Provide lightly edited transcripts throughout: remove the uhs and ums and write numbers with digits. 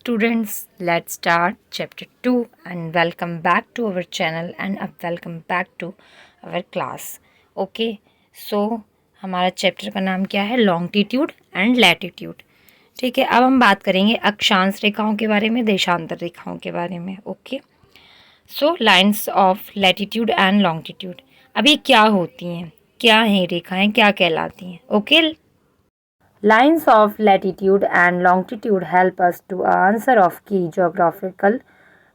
students, let's start chapter 2 and welcome back to our channel and welcome back to our class. Okay, so हमारा chapter का नाम क्या है? Longitude and latitude. ठीक है, अब हम बात करेंगे अक्षांश रेखाओं के बारे में, देशांतर रेखाओं के बारे में. Okay, so lines of latitude and longitude. अब ये क्या होती हैं, क्या हैं रेखाएं, क्या कहलाती हैं? Okay, Lines of latitude and longitude help us to answer of key geographical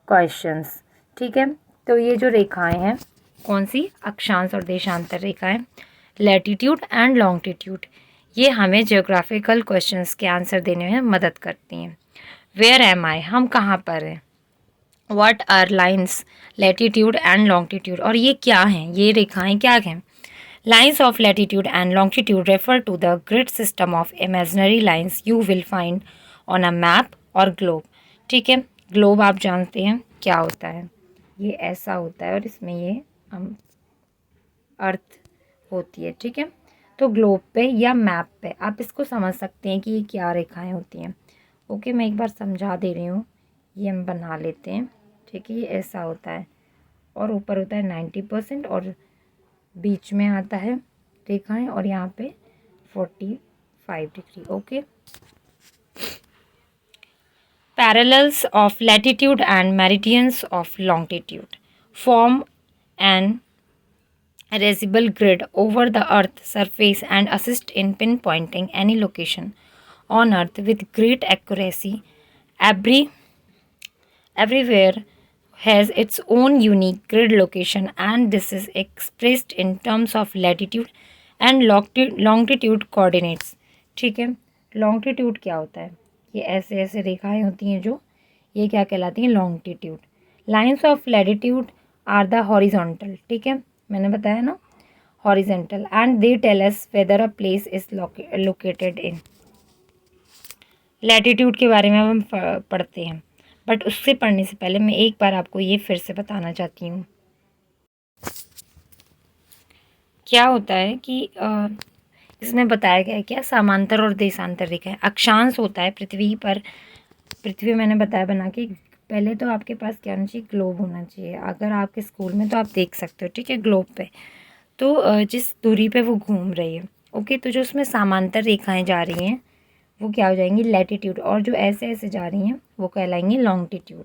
questions. ठीक है, तो ये जो रेखाएं हैं, कौन सी? अक्षांश और देशांतर रेखाएं, लैटिट्यूड एंड लॉन्गिट्यूड, ये हमें जियोग्राफिकल क्वेश्चंस के आंसर देने में मदद करती हैं. वेयर एम आई, हम कहाँ पर हैं? What are lines, latitude and longitude, और ये क्या हैं, ये रेखाएं क्या हैं? Lines of latitude and longitude refer to the grid system of imaginary lines you will find on a map or globe. ठीक है, ग्लोब आप जानते हैं क्या होता है, ये ऐसा होता है और इसमें ये अर्थ होती है. ठीक है, तो ग्लोब पे या मैप पे आप इसको समझ सकते हैं कि ये क्या रेखाएं होती हैं. ओके, मैं एक बार समझा दे रही हूँ, ये हम बना लेते हैं. ठीक है, ये ऐसा होता है और ऊपर होता है 90% और बीच में आता है रेखाएं और यहाँ पे 45 degree. Okay, parallels of latitude and meridians of longitude form an erasable grid over the earth surface and assist in pinpointing any location on earth with great accuracy. Everywhere has its own unique grid location and this is expressed in terms of latitude and longitude coordinates. ठीक है, longitude क्या होता है? ये ऐसे ऐसे रेखाएं होती हैं जो, ये क्या कहलाती हैं? longitude. Lines of latitude are the horizontal. ठीक है, मैंने बताया ना, horizontal, and they tell us whether a place is located in. latitude के बारे में हम पढ़ते हैं, बट उससे पढ़ने से पहले मैं एक बार आपको ये फिर से बताना चाहती हूँ. क्या होता है कि इसमें बताया गया है क्या? समांतर और देशांतर रेखाएं. अक्षांश होता है पृथ्वी पर, पृथ्वी मैंने बताया बना के. पहले तो आपके पास क्या होना चाहिए? ग्लोब होना चाहिए. अगर आपके स्कूल में तो आप देख सकते हो. ठीक है, ग्लोब पे तो जिस दूरी पे वो घूम रही है, ओके, तो जो उसमें समांतर रेखाएं जा रही हैं वो क्या हो जाएंगी? लैटिट्यूड, और जो ऐसे ऐसे जा रही हैं वो कहलाएंगी लॉन्गिट्यूड.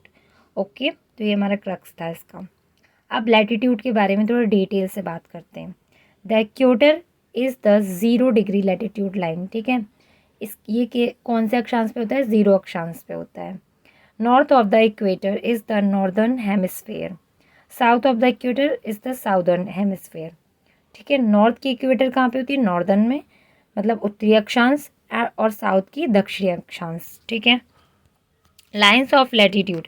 ओके, तो ये हमारा क्रक्स था इसका. अब लैटिट्यूड के बारे में थोड़ा डिटेल से बात करते हैं. The equator is the 0 degree latitude line. ठीक है, ये के कौन से अक्षांश पे होता है? 0 अक्षांश पे होता है. North of the equator is the northern hemisphere. South of the equator is the southern hemisphere. ठीक है, नॉर्थ की इक्वेटर कहाँ पे होती है? नॉर्दर्न में, मतलब उत्तरी अक्षांश, और साउथ की दक्षिणी अक्षांश. ठीक है, लाइंस ऑफ लैटिट्यूड,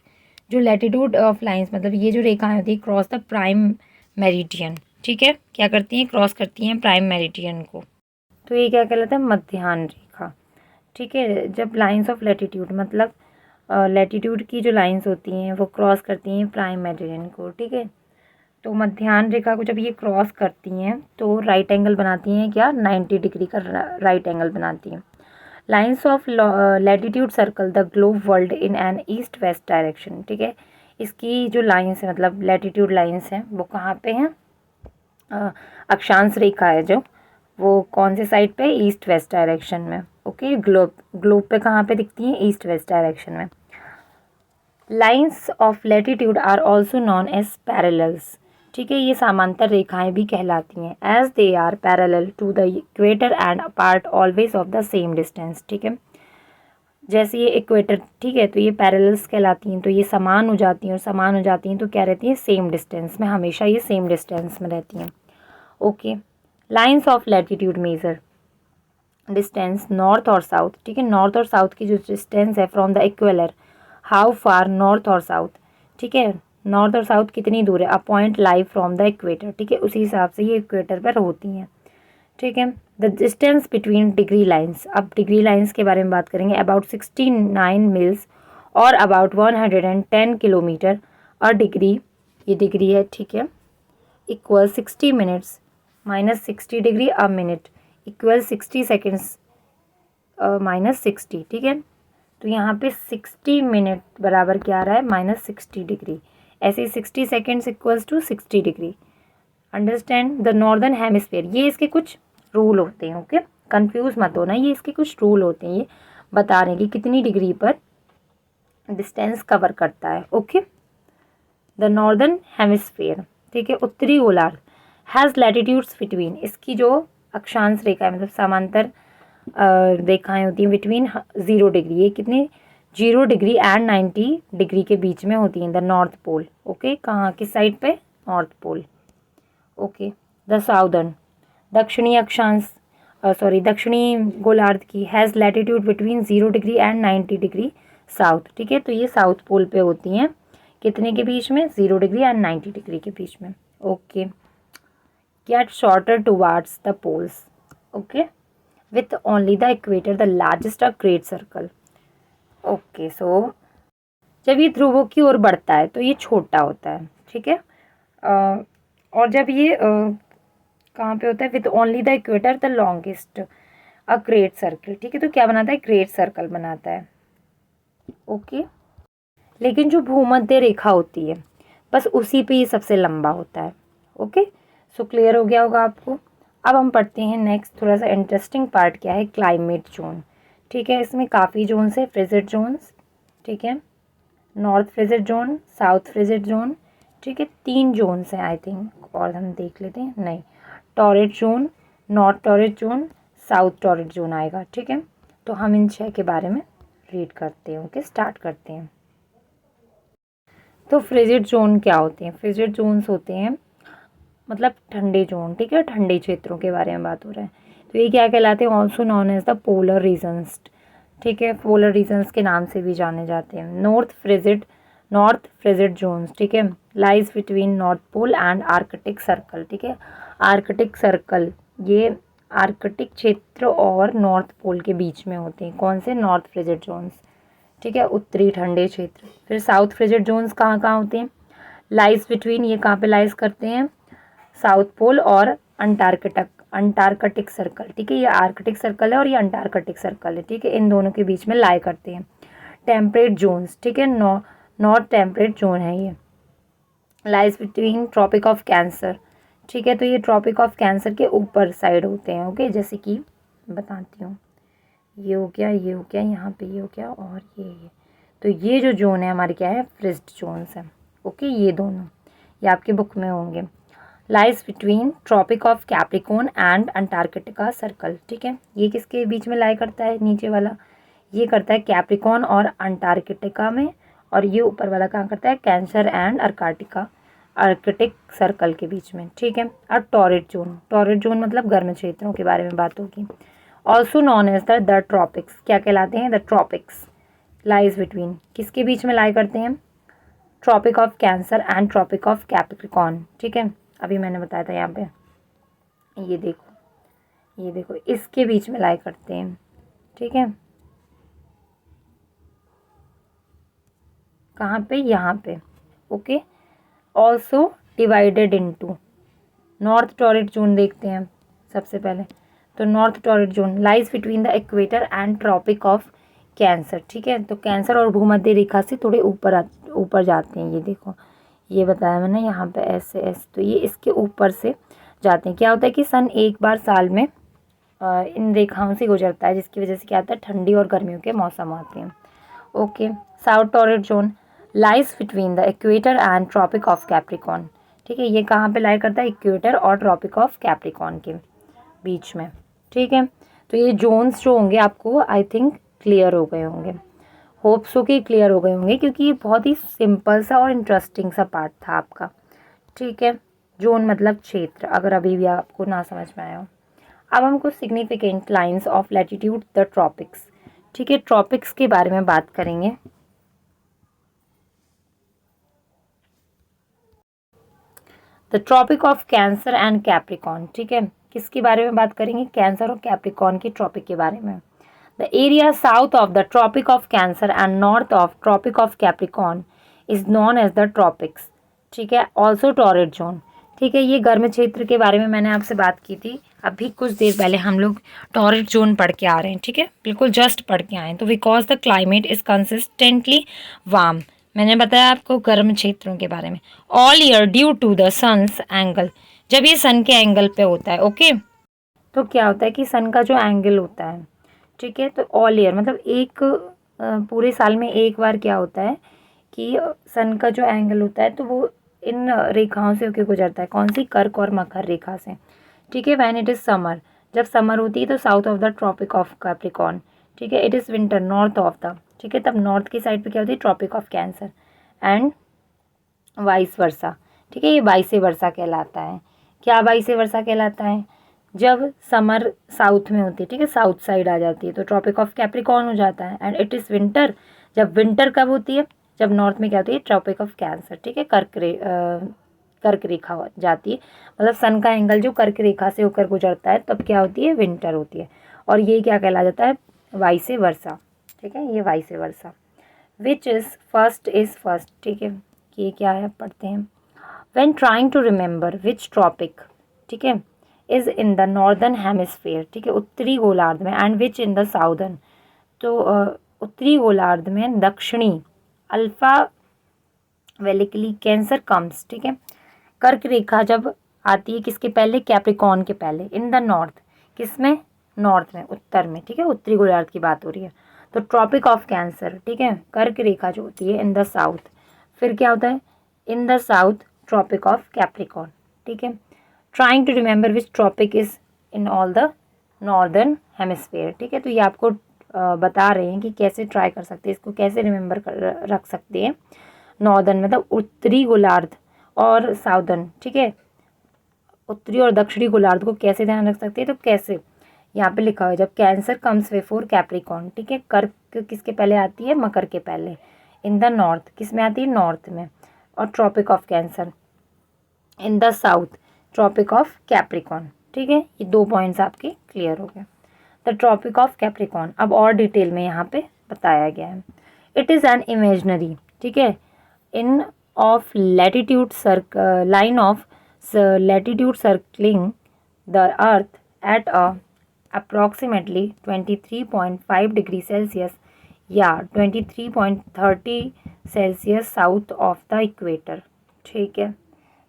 जो लैटिट्यूड ऑफ लाइंस मतलब ये जो रेखाएं होती है क्रॉस द प्राइम मेरिडियन. ठीक है, क्या करती हैं? क्रॉस करती हैं प्राइम मेरिडियन को, तो ये क्या कहलाता है? मध्याह्न रेखा. ठीक है, जब लाइंस ऑफ लैटिट्यूड मतलब लैटिट्यूड की जो लाइंस होती हैं वो क्रॉस करती हैं प्राइम मेरिडियन को. ठीक है, तो मध्याह्न रेखा को जब ये क्रॉस करती हैं तो राइट एंगल बनाती हैं. क्या? 90 डिग्री का राइट एंगल बनाती हैं. Lines of latitude circle the globe world in an east west direction. ठीक है, इसकी जो लाइन्स है मतलब लैटिट्यूड लाइन्स हैं वो कहाँ पे हैं? अक्षांश रेखा है जो, वो कौन से साइड पे? ईस्ट वेस्ट डायरेक्शन में. ओके, ग्लोब पे कहाँ पे दिखती हैं? ईस्ट वेस्ट डायरेक्शन में. Lines of latitude are also known as parallels. ठीक है, ये समांतर रेखाएं भी कहलाती हैं. As they are parallel to the equator and part always of the same distance. ठीक है, जैसे ये इक्वेटर, ठीक है, तो ये पैरेलल्स कहलाती हैं, तो ये समान हो जाती हैं, और समान हो जाती हैं तो क्या रहती हैं? सेम डिस्टेंस में, हमेशा ये सेम डिस्टेंस में रहती हैं. Okay, lines of latitude measure distance north और साउथ. ठीक है, नॉर्थ और साउथ की जो डिस्टेंस है from the equator, how far north और साउथ. ठीक है, नॉर्थ और साउथ कितनी दूर है? A point live from the equator. ठीक है, उसी हिसाब से ये इक्वेटर पर होती हैं. ठीक है, the distance between degree lines. अब डिग्री लाइंस के बारे में बात करेंगे. अबाउट 69 मील्स और अबाउट 110 किलोमीटर अ डिग्री, ये डिग्री है. ठीक है, equal 60 minutes minus 60 degree a minute equal 60 seconds minus 60. ठीक है, तो यहाँ पे 60 मिनट बराबर क्या आ रहा है, -60 डिग्री। ऐसे ही 60 seconds equals to 60 degree. Understand the northern hemisphere, ये इसके कुछ रूल होते हैं। ओके, कंफ्यूज मत होना, ये इसके कुछ रूल होते हैं, ये बता रहे हैं कि कितनी डिग्री पर डिस्टेंस कवर करता है। ओके, द नॉर्दर्न हेमिस्फीयर, ठीक है, उत्तरी गोलार्ध, हैज़ लैटिट्यूड्स बिटवीन, इसकी जो अक्षांश रेखा है मतलब समांतर रेखाएं होती हैं बिटवीन 0 डिग्री, ये कितने 0 डिग्री एंड 90 डिग्री के बीच में होती हैं। द नॉर्थ पोल, ओके, कहाँ किस साइड पे, North Pole. Okay, the southern, दक्षिणी अक्षांश दक्षिणी गोलार्ध की, has latitude between 0 degree and 90 degree south, ठीक है, तो ये साउथ पोल पे होती हैं, कितने के बीच में, 0 डिग्री एंड 90 डिग्री के बीच में। Okay, get shorter towards the poles, okay, with only the equator the largest a great circle। Okay, so जब ये ध्रुवों की ओर बढ़ता है तो ये छोटा होता है, ठीक है, और जब ये कहाँ पे होता है, with only the equator the longest a great circle, ठीक है, तो क्या बनाता है, ग्रेट सर्कल बनाता है। ओके, लेकिन जो भूमध्य रेखा होती है बस उसी पे ये सबसे लंबा होता है। ओके, सो क्लियर हो गया होगा आपको। अब हम पढ़ते हैं नेक्स्ट, थोड़ा सा इंटरेस्टिंग पार्ट क्या है, क्लाइमेट जोन, ठीक है, इसमें काफ़ी जोन्स है, फ्रिजिड जोन्स, ठीक है, north frigid zone, south frigid zone, ठीक है, 3 जोन्स हैं आई थिंक, और हम देख लेते हैं, नहीं, torrid zone, north torrid zone, south torrid zone आएगा, ठीक है, तो हम इन 6 के बारे में रीड करते हैं। ओके, स्टार्ट करते हैं। तो फ्रिजिड जोन क्या होते हैं, फ्रिजिड जोन्स होते हैं मतलब ठंडे जोन, ठीक है, ठंडे क्षेत्रों के बारे में बात हो रहा है, तो ये क्या कहलाते हैं, also known as the polar regions, ठीक है, पोलर रीजन्स के नाम से भी जाने जाते हैं। नॉर्थ फ्रिजिड जोन्स, ठीक है, lies between North pole and Arctic Circle, ठीक है, आर्कटिक सर्कल ये आर्कटिक क्षेत्र और नॉर्थ पोल के बीच में होते हैं, कौन से, नॉर्थ फ्रिजिड जोन्स, ठीक है, उत्तरी ठंडे क्षेत्र। फिर साउथ फ्रिजिड जोन्स कहाँ कहाँ होते हैं, लाइज बिटवीन, ये कहाँ पे लाइज करते हैं, साउथ पोल और अंटार्कटिक सर्कल, ठीक है, ये आर्कटिक सर्कल है और ये अंटार्कटिक सर्कल है, ठीक है, इन दोनों के बीच में लाई करते हैं। टेम्परेट जोन्स, ठीक है, नॉर्थ टेम्परेट जोन है ये, lies between Tropic of Cancer, ठीक है, तो ये ट्रॉपिक ऑफ कैंसर के ऊपर साइड होते हैं। ओके, जैसे कि बताती हूँ, ये हो गया, ये हो गया, यहाँ पे ये हो गया, और ये तो ये जो जोन है हमारे क्या है, फ्रिज्ड जोन्स है। ओके, ये दोनों ये आपके बुक में होंगे, lies between Tropic of Capricorn and Antarctica circle, ठीक है, ये किसके बीच में लाई करता है, नीचे वाला ये करता है कैप्रिकॉर्न और अंटार्कटिका में, और ये ऊपर वाला कहाँ करता है, कैंसर एंड आर्कटिक सर्कल के बीच में, ठीक है। और टॉरिड जोन मतलब गर्म क्षेत्रों के बारे में बात होगी। Also known as the tropics, क्या कहलाते हैं, द ट्रॉपिक्स, लाइज बिटवीन, किसके बीच में लाई करते हैं, Tropic of Cancer and Tropic of Capricorn, ठीक है, अभी मैंने बताया था यहाँ पे, ये देखो इसके बीच में लाई करते हैं, ठीक है, कहाँ पे, यहाँ पे। Okay, also divided into, north torrid zone देखते हैं सबसे पहले, तो north torrid zone lies between the equator and Tropic of Cancer, ठीक है, तो कैंसर और भूमध्य रेखा से थोड़े ऊपर जाते हैं, ये देखो, ये बताया मैंने यहाँ पे ऐसे, तो ये इसके ऊपर से जाते हैं। क्या होता है कि सन एक बार साल में इन रेखाओं से गुजरता है, जिसकी वजह से क्या होता है, ठंडी और गर्मियों के मौसम आते हैं। Okay, south torrid zone lies between the equator and Tropic of Capricorn, ठीक है, ये कहाँ पे लाई करता है, इक्वेटर और ट्रॉपिक ऑफ कैप्रिकॉर्न के बीच में, ठीक है। तो ये जोन्स जो होंगे आपको आई थिंक क्लियर हो गए होंगे, होप सो कि क्लियर हो गए होंगे, क्योंकि ये बहुत ही सिंपल सा और इंटरेस्टिंग सा पार्ट था आपका, ठीक है। जोन मतलब क्षेत्र, अगर अभी भी आपको ना समझ में आया हो। अब हमको significant lines of latitude the tropics, ठीक है, ट्रॉपिक्स के बारे में बात करेंगे। The Tropic of Cancer and Capricorn, ठीक है, किसके बारे में बात करेंगे, कैंसर और कैप्रिकॉर्न के ट्रॉपिक के बारे में। The area south of the Tropic of Cancer and north of Tropic of Capricorn is known as the tropics, ठीक है, also torrid zone, ठीक है। ये गर्म क्षेत्र के बारे में मैंने आपसे बात की थी, अभी कुछ देर पहले हम लोग टॉरिड जोन पढ़ के आ रहे हैं, ठीक है, बिल्कुल जस्ट पढ़ के आए हैं। तो because the climate is consistently warm, मैंने बताया आपको गर्म क्षेत्रों के बारे में। All year due to the sun's angle, जब ये सन के एंगल पे होता है, ओके। तो क्या होता है कि सन का जो एंगल होता है, ठीक है, तो ऑल ईयर मतलब एक पूरे साल में एक बार क्या होता है कि सन का जो एंगल होता है तो वो इन रेखाओं से होकर गुजरता है। कौन सी? कर्क और मकर रेखा से, ठीक है। व्हेन इट इज़ समर, जब समर होती है तो south of the Tropic of Capricorn, ठीक है। It is winter north of the, ठीक है, तब नॉर्थ की साइड पे क्या होती है? Tropic of Cancer and vice versa, ठीक है। ये वाइसे वर्सा कहलाता है। क्या वाइसे वर्सा कहलाता है? जब समर साउथ में होती है, ठीक है, साउथ साइड आ जाती है तो ट्रॉपिक ऑफ कैप्रिकॉर्न हो जाता है। एंड इट इज़ विंटर, जब विंटर कब होती है? जब नॉर्थ में क्या होती है? ट्रॉपिक ऑफ कैंसर, ठीक है, कर्क रेखा हो जाती है, मतलब सन का एंगल जो कर्क रेखा से होकर गुजरता है तब क्या होती है? विंटर होती है। और ये क्या कहला जाता है? वाइसे वर्सा, ठीक है, ये vice versa. Which is first, ठीक है, ये क्या है पढ़ते हैं। When trying to remember which tropic, ठीक है, is in the northern hemisphere, ठीक है, उत्तरी गोलार्ध में, and which in the southern, तो उत्तरी गोलार्ध में दक्षिणी अल्फा वेलिकली कैंसर कम्स, ठीक है। कर्क रेखा जब आती है किसके पहले? कैप्रिकॉर्न के पहले। इन द नॉर्थ, किसमें? नॉर्थ में, उत्तर में, ठीक है, उत्तरी गोलार्ध की बात हो रही है। तो ट्रॉपिक ऑफ कैंसर, ठीक है, कर्क रेखा जो होती है इन द साउथ, फिर क्या होता है? In the south Tropic of Capricorn, ठीक है। Trying to remember which tropic is in all the northern hemisphere, ठीक है। तो ये आपको बता रहे हैं कि कैसे ट्राई कर सकते हैं, इसको कैसे रिमेंबर कर रख सकते हैं। नॉर्दर्न मतलब उत्तरी गोलार्ध और साउदर्न, ठीक है, उत्तरी और दक्षिणी गोलार्ध को कैसे ध्यान रख सकते हैं? तो कैसे, यहाँ पे लिखा हुआ है, जब कैंसर कम्स बिफोर कैप्रिकॉर्न, ठीक है, कर्क किसके पहले आती है? मकर के पहले। इन द नॉर्थ, किस में आती है? नॉर्थ में। और Tropic of Cancer in the south, Tropic of Capricorn, ठीक है। ये 2 पॉइंट्स आपके क्लियर हो गए। द ट्रॉपिक ऑफ कैप्रिकॉर्न अब और डिटेल में यहाँ पे बताया गया है। इट इज़ एन इमेजनरी, ठीक है, in of latitude line of latitude circling the earth at a approximately 23.5 degree Celsius या 23.30 Celsius south of the equator, ठीक है।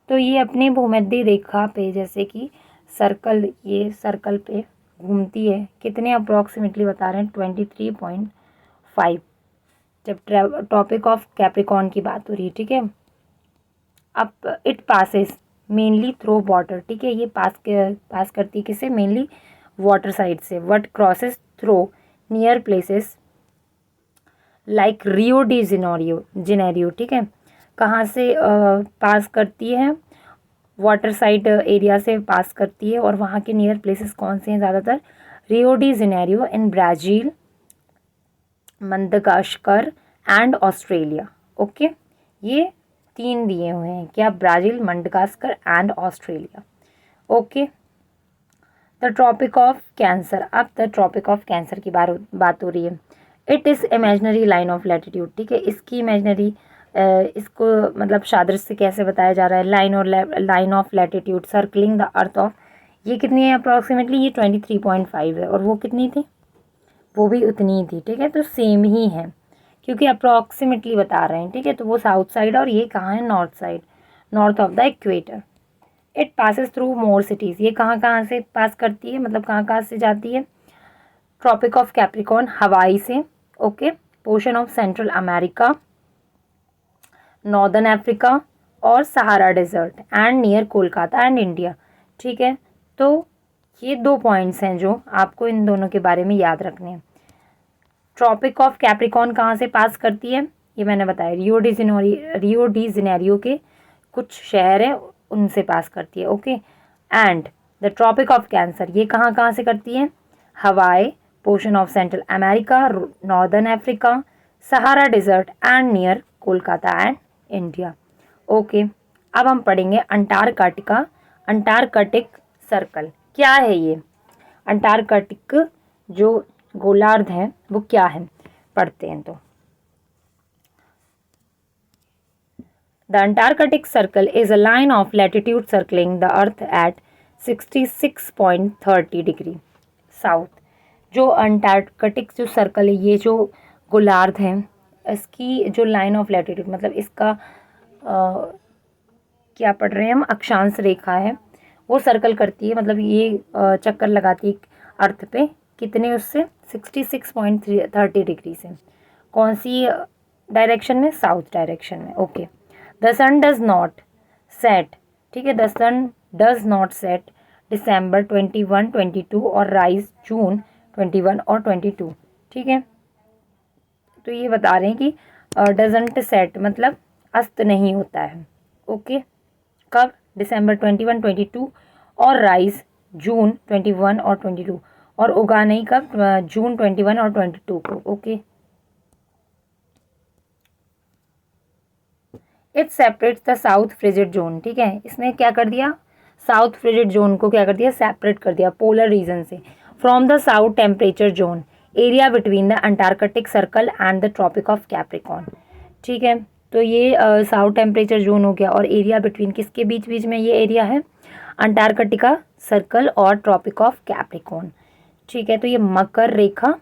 तो ये अपनी भूमध्य रेखा पे जैसे कि सर्कल, ये सर्कल पे घूमती है, कितने अप्रॉक्सीमेटली बता रहे हैं? 23.5, जब टॉपिक ऑफ कैप्रिकॉर्न की बात हो रही है, ठीक है। अब it passes mainly through water, ठीक है, ये पास करती है किसे? मेनली वाटर साइड से। What crosses through near places like Rio de Janeiro, ठीक है, कहाँ से पास करती है? वाटर साइड एरिया से पास करती है। और वहाँ के नियर प्लेसेस कौन से हैं ज़्यादातर? Rio de Janeiro in Brazil, Madagascar and Australia, okay. ये 3 दिए हुए हैं, क्या? Brazil, Madagascar and Australia, okay. The Tropic of Cancer, अब द ट्रॉपिक ऑफ कैंसर की बात हो रही है। It is imaginary line of latitude, ठीक है, इसकी इमेजनरी, इसको मतलब सादृश्य कैसे बताया जा रहा है? Line of latitude circling the earth of, ये कितनी है अप्रॉक्सीमेटली? ये 23.5 है। और वो कितनी थी? वो भी उतनी ही थी, ठीक है, तो सेम ही है क्योंकि अप्रॉक्सीमेटली बता रहे हैं, ठीक है। तो वो साउथ साइड और ये कहाँ है? North side, north of the equator. It passes through more cities, ये कहाँ कहाँ से पास करती है, मतलब कहाँ कहाँ से जाती है? ट्रॉपिक ऑफ कैप्रिकॉर्न हवाई से, okay, portion of Central America, northern Africa और Sahara desert and near Kolkata and India, ठीक है। तो ये 2 पॉइंट्स हैं जो आपको इन दोनों के बारे में याद रखने हैं। ट्रॉपिक ऑफ कैप्रिकॉर्न कहाँ से पास करती है? ये मैंने बताया, रियो डी जेनेरियो के कुछ शहर हैं उनसे पास करती है, okay. And the Tropic of Cancer, ये कहाँ कहाँ से करती है? Hawaii, portion of Central America, northern Africa, Sahara desert and near Kolkata and India, okay. अब हम पढ़ेंगे अंटार्कटिका, अंटार्कटिक सर्कल क्या है? ये अंटार्कटिक जो गोलार्ध है वो क्या है? पढ़ते हैं। तो the Antarctic circle is a line of latitude circling the earth at 66.30 degree south. जो अंटार्कटिक जो सर्कल है, ये जो गोलार्ध है, इसकी जो लाइन ऑफ लैटिट्यूड मतलब इसका क्या पढ़ रहे हैं हम, अक्षांश रेखा है, वो सर्कल करती है, मतलब ये चक्कर लगाती है अर्थ पे कितने, उससे 66.30 डिग्री से। कौन सी डायरेक्शन में? साउथ डायरेक्शन में। Okay. The sun does not set, ठीक है, the sun does not set December 21, 22 और राइज जून 21 और 22, ठीक है। तो ये बता रहे हैं कि डजंट सेट मतलब अस्त नहीं होता है। ओके। कब? दिसंबर 21, 22 और राइज जून 21 और 22, और उगा नहीं कब? जून 21 और 22 को। Okay. It separates the south frigid zone, ठीक है, इसने क्या कर दिया? साउथ फ्रिजिड जोन को क्या कर दिया? सेपरेट कर दिया पोलर रीजन से, from the south temperature zone area between the Antarctic Circle and the Tropic of Capricorn, ठीक है। तो ये साउथ टेम्परेचर जोन हो गया, और एरिया बिटवीन किसके बीच बीच में? ये एरिया है अंटार्कटिका सर्कल और ट्रॉपिक ऑफ कैप्रिकॉर्न, ठीक है। तो ये मकर रेखा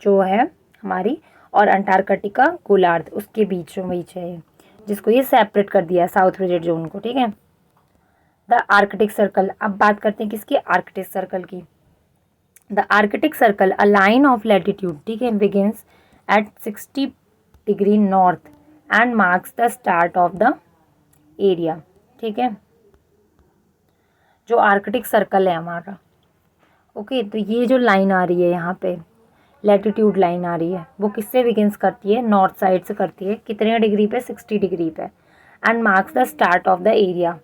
जो है हमारी और अंटार्कटिका गोलार्ध उसके बीचों बीच है, जिसको ये सेपरेट कर दिया साउथ फ्रिजिड जोन को, ठीक है। द आर्कटिक सर्कल, अब बात करते हैं किसकी? आर्कटिक सर्कल की। The Arctic circle a line of latitude, ठीक है, begins at 60 degree north and marks the start of the area, ठीक है। जो आर्कटिक सर्कल है हमारा, ओके, तो ये जो लाइन आ रही है यहाँ पे लैटिट्यूड लाइन आ रही है, वो किससे बिगिंस करती है? नॉर्थ साइड से करती है। कितने डिग्री पे? 60 डिग्री पे। And marks the start of the area,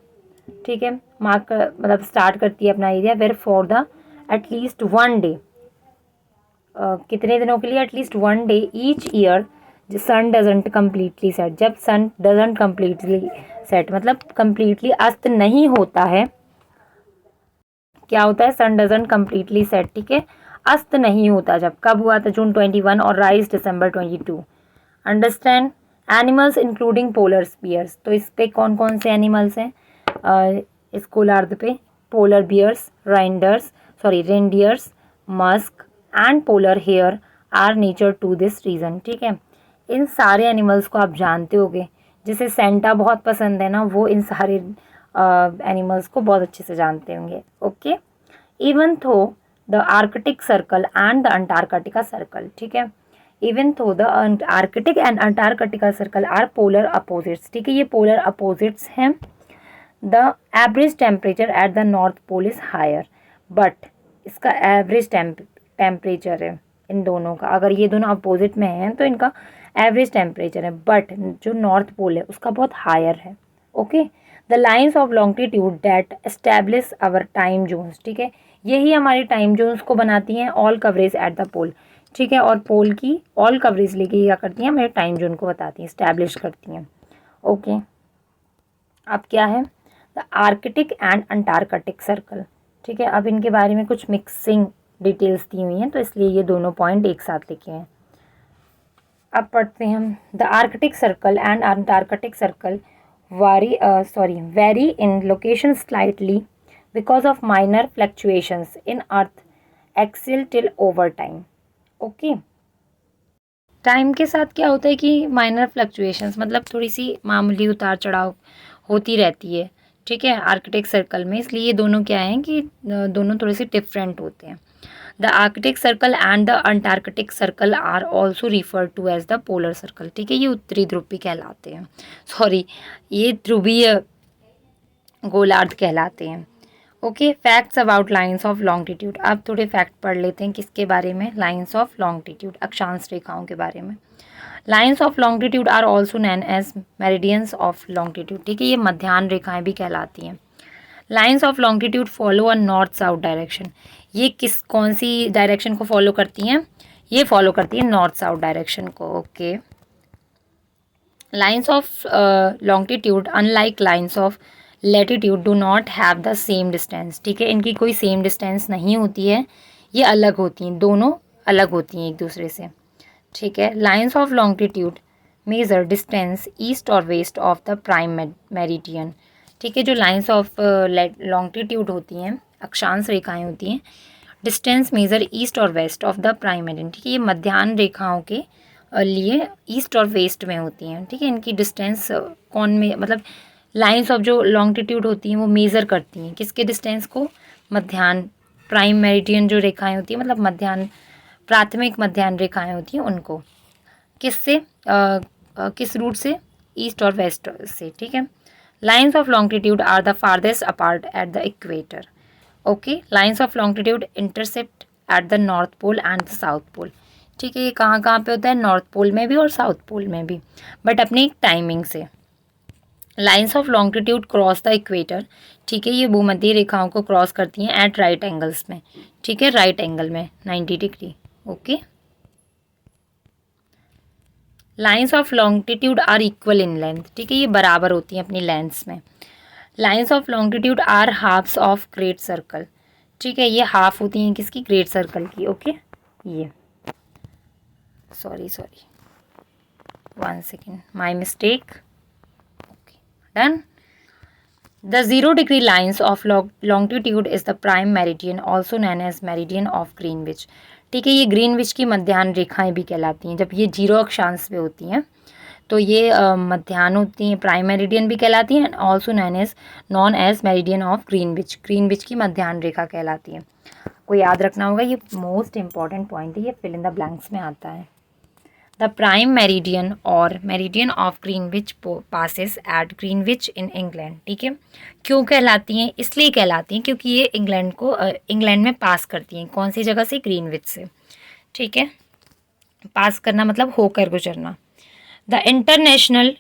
ठीक है, मार्क मतलब स्टार्ट करती है अपना area, where for the at least 1 day, कितने दिनों के लिए? At least 1 day each year sun doesn't completely set, जब सन डजंट कम्प्लीटली सेट मतलब कम्प्लीटली अस्त नहीं होता है। क्या होता है? सन डजंट कम्प्लीटली सेट, ठीक है, अस्त नहीं होता। जब कब हुआ था? जून 21 और rise December 22। Understand? Animals including polar bears, तो इस पे कौन कौन से एनिमल्स हैं इस गोलार्ध पे? Polar bears, reindeers, musk and polar hare are nature to this region, ठीक है। इन सारे एनिमल्स को आप जानते होगे, जिसे सेंटा बहुत पसंद है ना, वो इन सारे एनिमल्स को बहुत अच्छे से जानते होंगे। Okay. Even though the Arctic circle and the Antarctica circle, ठीक है, even though the Arctic and Antarctica circle are polar opposites, ठीक है, ये पोलर अपोजिट्स हैं। The average temperature at the north pole is higher, but इसका average temperature है इन दोनों का, अगर ये दोनों अपोजिट में हैं तो इनका एवरेज टेम्परेचर है, बट जो नॉर्थ पोल है उसका बहुत हायर है। Okay. The lines of longitude that establish our time zones, ठीक है, यही हमारी टाइम जोन्स को बनाती हैं all converge at the pole, ठीक है, और पोल की ऑल कवरेज लेके क्या करती हैं? हमारे टाइम जोन को बताती हैं, एस्टैब्लिश करती हैं। ओके। अब क्या है? The Arctic and Antarctic circle, ठीक है, अब इनके बारे में कुछ मिक्सिंग डिटेल्स दी हुई हैं, तो इसलिए ये दोनों पॉइंट एक साथ लिखे हैं। अब पढ़ते हैं हम। The Arctic circle and Antarctic circle vary in location slightly because of minor fluctuations in earth axial tilt over time. Okay. Time के साथ क्या होता है कि माइनर फ्लक्चुएशंस मतलब थोड़ी सी मामूली उतार चढ़ाव होती रहती है, ठीक है, आर्कटिक सर्कल में, इसलिए ये दोनों क्या हैं कि दोनों थोड़े से डिफरेंट होते हैं। The Arctic circle and the Antarctic circle are also refer to as the polar circle, ठीक है, ये उत्तरी ध्रुव भी कहलाते हैं, ये ध्रुवीय गोलार्ध कहलाते हैं। Okay. Facts about lines of longitude, अब थोड़े फैक्ट पढ़ लेते हैं किसके बारे में? लाइन्स ऑफ लॉन्गिट्यूड, अक्षांश रेखाओं के बारे में। Lines of longitude are also known as meridians of longitude, ठीक है, ये मध्याह्न रेखाएं भी कहलाती हैं। Lines of longitude follow a north south direction, ये कौन सी डायरेक्शन को फॉलो करती हैं? ये फॉलो करती है नॉर्थ साउथ डायरेक्शन को। Okay. Lines of longitude unlike lines of latitude do not have the same distance, ठीक है, इनकी कोई सेम डिस्टेंस नहीं होती है, ये अलग होती हैं, दोनों अलग होती हैं एक दूसरे से, ठीक है। Lines of longitude measure distance east और west of the prime meridian. ठीक है, जो लाइंस ऑफ लॉन्गिट्यूड होती हैं, अक्षांश रेखाएं होती हैं, डिस्टेंस मेजर ईस्ट और west of the prime meridian. ठीक है, ये मध्याह्न रेखाओं के लिए ईस्ट और वेस्ट में होती हैं। ठीक है, इनकी डिस्टेंस कौन में, मतलब लाइंस ऑफ जो लॉन्गिट्यूड होती हैं वो मेज़र करती हैं किसके डिस्टेंस को, मध्याह्न प्राइम मेरिडियन जो रेखाएं होती हैं, मतलब मध्याह्न प्राथमिक मध्याह्न रेखाएं होती हैं उनको, किससे किस रूट से, ईस्ट और वेस्ट से। ठीक है, lines of longitude are the farthest apart at the equator. Okay, lines of longitude intercept at the north pole and the south pole. ठीक है, ये कहाँ कहाँ पे होता है, नॉर्थ पोल में भी और साउथ पोल में भी, बट अपनी एक टाइमिंग से। Lines of longitude cross the equator. ठीक है, ये भूमध्य रेखाओं को क्रॉस करती हैं एट राइट एंगल्स में। ठीक है, राइट एंगल में 90 degree. Okay, lines of longitude are equal in length. ठीक है, ये बराबर होती हैं अपनी लेंथ्स में। Lines of longitude are halves of great circle. ठीक है, ये हाफ होती हैं किसकी, ग्रेट सर्कल की। ओके, ये sorry 1 second, my mistake. Okay, done. The 0 degree lines of longitude is the prime meridian, also known as meridian of Greenwich। ठीक है, ये ग्रीनविच की मध्याह्न रेखाएं भी कहलाती हैं। जब ये 0 अक्षांश पे होती हैं तो ये मध्याह्न होती हैं, प्राइम मेरिडियन भी कहलाती हैं, also known as meridian of Greenwich, Greenwich की मध्याह्न रेखा कहलाती हैं। को याद रखना होगा, ये मोस्ट इंपॉर्टेंट पॉइंट है, ये फिल इन द ब्लैंक्स में आता है। द प्राइम मेरिडियन और meridian of Greenwich passes at Greenwich in England. ठीक है, क्यों कहलाती हैं, इसलिए कहलाती हैं क्योंकि ये इंग्लैंड में पास करती हैं। कौन सी जगह से, ग्रीनविच से। ठीक है, पास करना मतलब होकर गुजरना। The international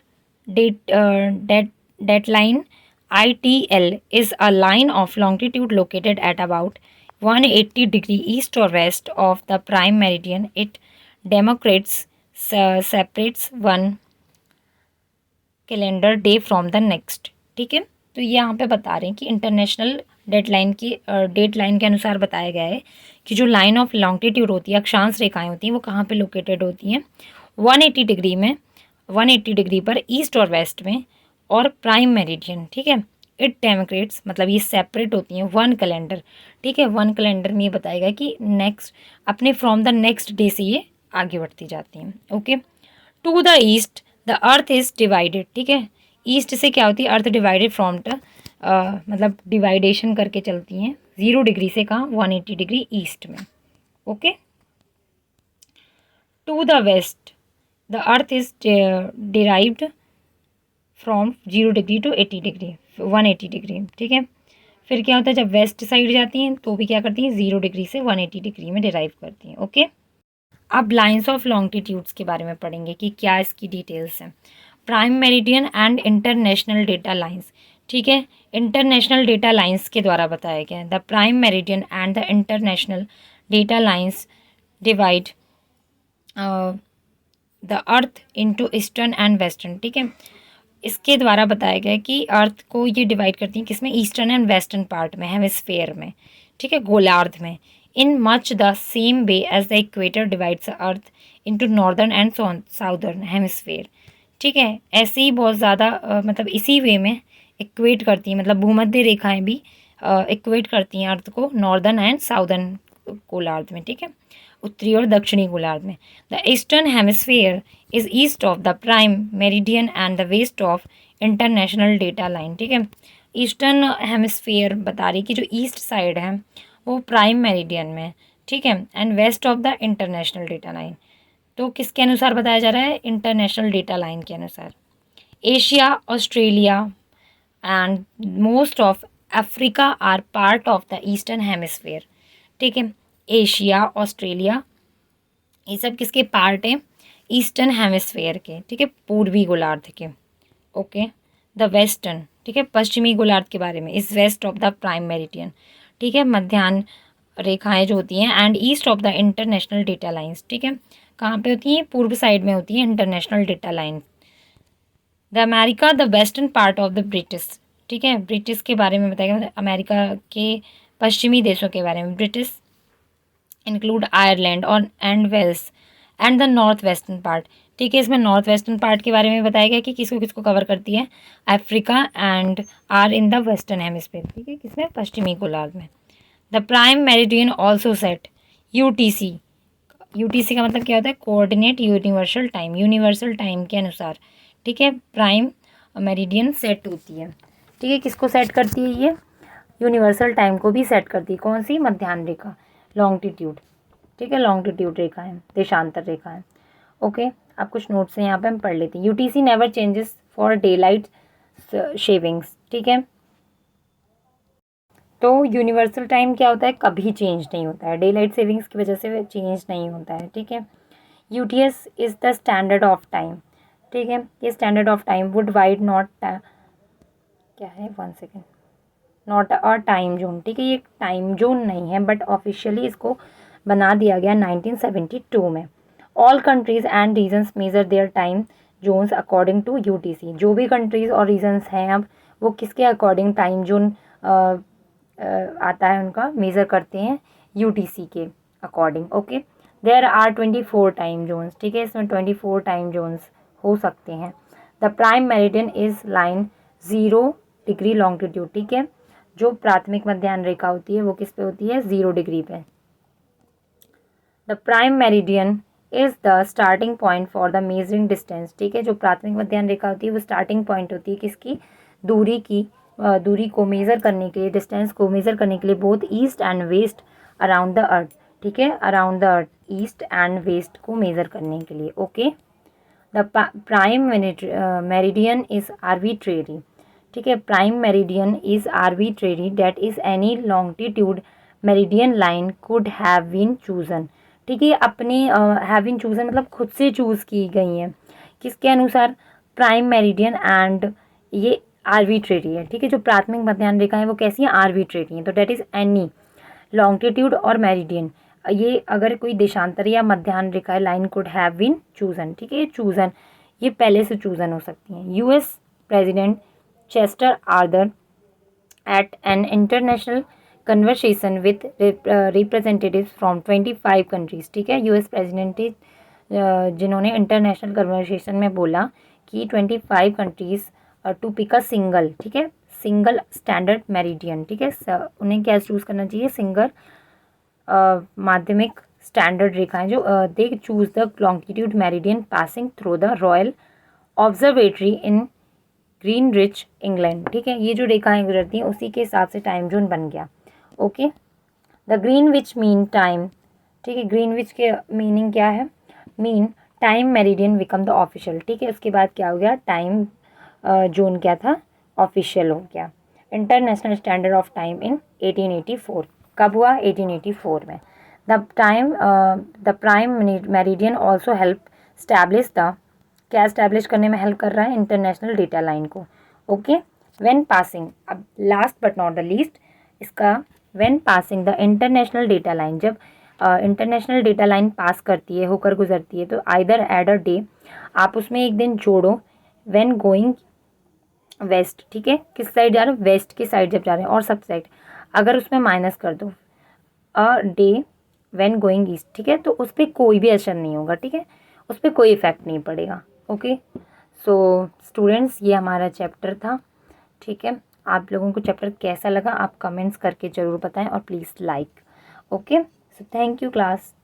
dateline ITL is a line of longitude located at about 180 degree east or west of the prime meridian. It separates one calendar day from the next. ठीक है, तो ये यहाँ पे बता रहे हैं कि इंटरनेशनल डेटलाइन के अनुसार बताया गया है कि जो लाइन ऑफ लॉन्गिट्यूड होती है, अक्षांश रेखाएं होती हैं, वो कहाँ पे लोकेटेड होती हैं, 180 डिग्री में, 180 डिग्री पर ईस्ट और वेस्ट में, और प्राइम मेरिडियन। ठीक है, इट डेमोक्रेट्स मतलब ये सेपरेट होती हैं वन कैलेंडर। ठीक है, वन कैलेंडर में ये बताएगा कि नेक्स्ट अपने फ्रॉम द नेक्स्ट डे से ये आगे बढ़ती जाती हैं। Okay, to the east the earth is divided. ठीक है, ईस्ट से क्या होती है, अर्थ डिवाइडेड फ्रॉम मतलब डिवाइडेशन करके चलती हैं 0 डिग्री से, कहाँ, 180 डिग्री ईस्ट में। Okay, to the west the earth is derived from 0 degree to 80 degree, 180 degree. ठीक है, फिर क्या होता है, जब वेस्ट साइड जाती हैं तो भी क्या करती हैं, 0 डिग्री से 180 डिग्री में डिराइव करती हैं। ओके, अब लाइंस ऑफ लॉन्गिट्यूड्स के बारे में पढ़ेंगे कि क्या इसकी डिटेल्स हैं। Prime meridian and international date lines. ठीक है, इंटरनेशनल डेटा लाइंस के द्वारा बताया गया है। The prime meridian and the international date lines divide the earth into eastern and western. ठीक है, इसके द्वारा बताया गया है कि अर्थ को ये डिवाइड करती हैं किसमें, ईस्टर्न एंड वेस्टर्न पार्ट में, हेमिस्फेयर में। ठीक है, गोलार्ध में। In much the same way as the equator divides the earth into northern and southern hemisphere. ठीक है, ऐसे ही बहुत ज़्यादा मतलब इसी वे में इक्वेट करती हैं, मतलब भूमध्य रेखाएं भी इक्वेट करती हैं अर्थ को नॉर्दर्न एंड साउदर्न गोलार्ध में। ठीक है, उत्तरी और दक्षिणी गोलार्ध में। The eastern hemisphere is east of the prime meridian and the west of international date line. ठीक है, ईस्टर्न हेमिस्फीयर बता रही कि जो ईस्ट साइड है वो प्राइम मेरिडियन में। ठीक है, and west of the international date line. तो किसके अनुसार बताया जा रहा है, इंटरनेशनल डेटा लाइन के अनुसार। Asia, Australia and most of Africa are part of the eastern hemisphere. ठीक है, एशिया, ऑस्ट्रेलिया, ये सब किसके पार्ट हैं, ईस्टर्न हेमिस्फीयर के। ठीक है, पूर्वी गोलार्ध के। ओके, द वेस्टर्न, ठीक है, पश्चिमी गोलार्ध के बारे में, is west of the prime meridian. ठीक है, मध्याह्न रेखाएं जो होती हैं, and east of the international date lines. ठीक है, कहाँ पे होती हैं, पूर्व साइड में होती है international date line. The America the western part of the British. ठीक है, ब्रिटिश के बारे में बताएगा, अमेरिका के पश्चिमी देशों के बारे में। ब्रिटिश इंक्लूड आयरलैंड और and Wales and the north western part. ठीक है। इसमें नॉर्थ वेस्टर्न पार्ट के बारे में बताया गया कि किसको किसको कवर करती है, Africa and are in the western hemisphere, ठीक है, किसमें, पश्चिमी गोलार्ध में। The prime meridian also set, UTC, UTC का मतलब क्या होता है, coordinate universal time, universal time के अनुसार, ठीक है, प्राइम मेरिडियन सेट होती है, ठीक है। किसको सेट करती है ये, यूनिवर्सल टाइम को भी सेट करती है, कौन सी, मध्याह्न रेखा, लॉन्गिट्यूड, ठीक है, लॉन्गिट्यूड रेखा है, देशांतर रेखा है। ओके, अब कुछ नोट्स हैं यहाँ पे हम पढ़ लेते हैं। UTC never changes for day light shavings, ठीक है। तो यूनिवर्सल टाइम क्या होता है, कभी चेंज नहीं होता है, डे लाइट सेविंग्स की वजह से चेंज नहीं होता है, ठीक है। UTS is the standard of time, ठीक है, ये standard of time would wide not, क्या है, 1 second, not a time zone, ठीक है, ये टाइम जोन नहीं है, बट ऑफिशियली इसको बना दिया गया 1972 में। All countries and regions measure their time zones according to UTC, जो भी कंट्रीज और रीजन्स हैं अब वो किसके अकॉर्डिंग टाइम जोन आता है, उनका मेज़र करते हैं यूटीसी के according. Okay, there are 24 time zones, ठीक है, इसमें 24 टाइम जोन्स हो सकते हैं। The prime meridian is line 0 degree longitude, ठीक है, जो प्राथमिक मध्याह्न रेखा होती है वो किस पे होती है, 0 डिग्री पे। The prime meridian is the starting point for the measuring distance, ठीक है, जो प्राथमिक मध्याह्न रेखा होती है वो स्टार्टिंग पॉइंट होती है किसकी, दूरी की, दूरी को मेज़र करने के लिए, डिस्टेंस को मेज़र करने के लिए, both east and west around the earth, ठीक है, around the earth, east and west को मेज़र करने के लिए। Okay, the prime meridian is arbitrary, ठीक है, prime meridian is arbitrary, that is any longitude meridian line could have been chosen, ठीक है, अपने हैव बीन चूजन मतलब खुद से चूज़ की गई हैं, किसके अनुसार, प्राइम मेरिडियन, एंड ये आर्बिट्रेरी है, ठीक है, जो प्राथमिक मध्याह्न रेखा है वो कैसी है, आर्बिट्रेरी है, तो डेट इज़ एनी लॉन्गिट्यूड और मेरिडियन, ये अगर कोई देशांतर या मध्याह्न रेखा line could have been chosen, ठीक है, ये चूजन, ये पहले से चूजन हो सकती हैं। US president Chester Arthur at an international conversation with representatives from 25 countries, ठीक है, यूएस प्रेसिडेंट जिन्होंने इंटरनेशनल कन्वर्सेशन में बोला कि 25 countries to pick a single, ठीक है, सिंगल स्टैंडर्ड मेरिडियन, ठीक है, उन्हें क्या चूज़ करना चाहिए, सिंगल माध्यमिक स्टैंडर्ड रेखाएं, जो they choose the longitude meridian passing through the Royal Observatory in Greenwich England, ठीक है, ये जो रेखाएं गुजरती हैं उसी के हिसाब से टाइम जोन बन गया। Okay, the Greenwich mean time, ठीक है, ग्रीनविच के मीनिंग क्या है, mean time meridian become the official, ठीक है, उसके बाद क्या हो गया, टाइम जोन क्या था, ऑफिशियल हो गया। International standard of time in 1884, कब हुआ, 1884 में। The prime meridian also help establish the, क्या स्टैब्लिश करने में हेल्प कर रहा है, इंटरनेशनल डेटा लाइन को। ओके, व्हेन पासिंग, अब last but not the least इसका, when passing the international date line, जब इंटरनेशनल डेटा लाइन पास करती है, होकर गुजरती है, तो आइदर एड अ डे, आप उसमें एक दिन जोड़ो, व्हेन गोइंग वेस्ट, ठीक है, किस साइड जा रहे हो, वेस्ट की साइड जब जा रहे हैं, और सब साइड अगर उसमें माइनस कर दो a day when going east, ठीक है, तो उस पर कोई भी असर नहीं होगा, ठीक है, उस पर कोई इफेक्ट नहीं पड़ेगा। ओके, सो स्टूडेंट्स ये हमारा चैप्टर था, ठीक है, आप लोगों को चैप्टर कैसा लगा आप कमेंट्स करके ज़रूर बताएं और please like. Okay, so thank you class.